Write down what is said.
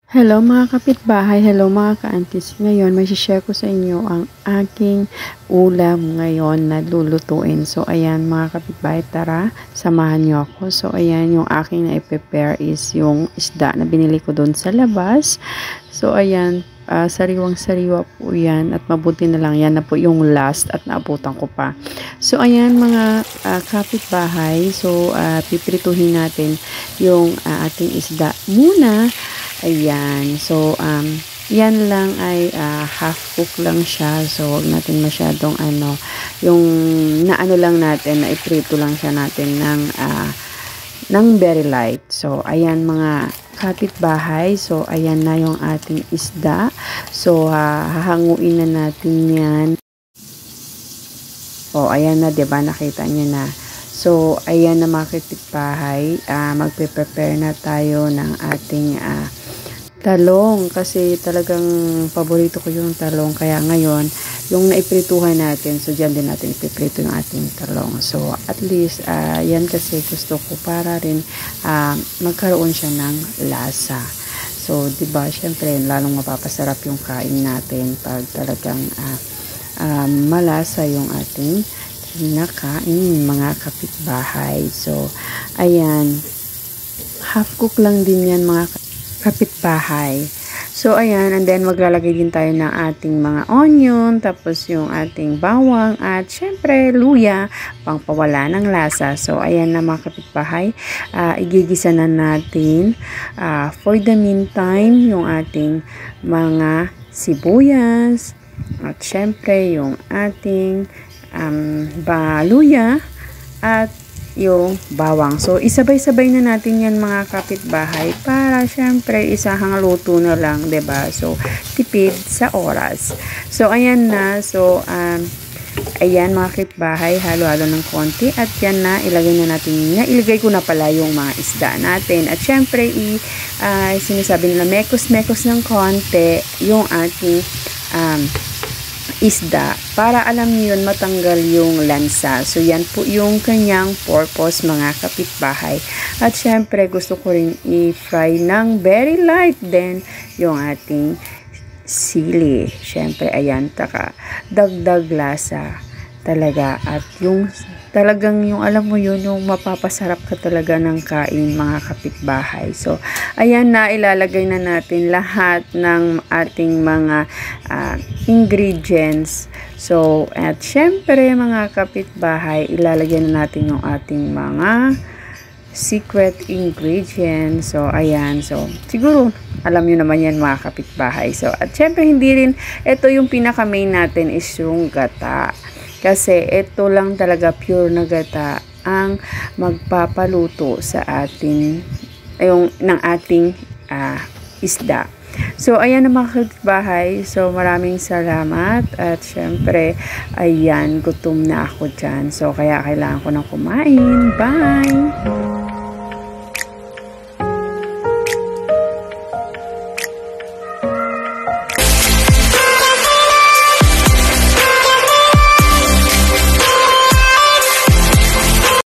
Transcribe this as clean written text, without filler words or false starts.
Hello mga kapitbahay, hello mga ka-aunties. Ngayon, may share ko sa inyo ang aking ulam ngayon na lulutuin. So, ayan mga kapitbahay, tara, samahan niyo ako. So, ayan, yung aking na-prepare is yung isda na binili ko doon sa labas. So, ayan, sariwang-sariwa po yan at mabuti na lang yan na po yung last at naabutan ko pa. So, ayan mga kapitbahay, so piprituhin natin yung ating isda muna. Ayan. So, yan lang ay half cook lang siya. So, wag natin masyadong yung naano lang natin, na iprito lang siya natin ng very light. So, ayan mga kapitbahay. So, ayan na yung ating isda. So, hahanguin na natin yan. O, ayan na, diba? Nakita niyo na. So, ayan na mga kapitbahay. Magpe-prepare na tayo ng ating talong, kasi talagang paborito ko yung talong, kaya ngayon yung naiprituhan natin, so dyan din natin ipiprito yung ating talong. So at least yan kasi gusto ko para rin magkaroon siya ng lasa. So diba, syempre lalong mapapasarap yung kain natin pag talagang malasa yung ating kinakain mga kapitbahay. So ayan, half cook lang din yan mga kapitbahay. So, ayan, and then maglalagay din tayo ng ating mga onion, tapos yung ating bawang, at syempre, luya, pangpawala ng lasa. So, ayan na mga kapitbahay, igigisa na natin for the meantime, yung ating mga sibuyas, at syempre, yung ating luya, at yung bawang. So, isabay-sabay na natin yan mga kapitbahay para syempre isahang luto na lang, 'di ba? So, tipid sa oras. So, ayan na. So, ayan mga kapitbahay, halo-halo ng konti at yan na, ilagay na natin. Ilagay ko na pala yung mga isda natin. At syempre, sinasabi nila mekos-mekos ng konti yung ating isda para alam niyo yun, matanggal yung lansa. So yan po yung kanyang purpose mga kapitbahay. At syempre gusto ko rin i-fry ng very light din yung ating sili. Syempre ayan, taka dagdag lasa talaga, at yung talagang yung alam mo yun, yung mapapasarap ka talaga ng kain mga kapitbahay. So ayan na, ilalagay na natin lahat ng ating mga ingredients. So at syempre mga kapitbahay, ilalagay na natin yung ating mga secret ingredients. So ayan, so siguro alam nyo naman yan mga kapitbahay. So at syempre hindi rin, ito yung pinaka main natin is yung gata. Kasi ito lang talaga pure na gata ang magpapaluto sa atin ng ating isda. So ayan na mga kapitbahay. So maraming salamat at syempre ayan, gutom na ako dyan. So kaya kailangan ko nang kumain. Bye!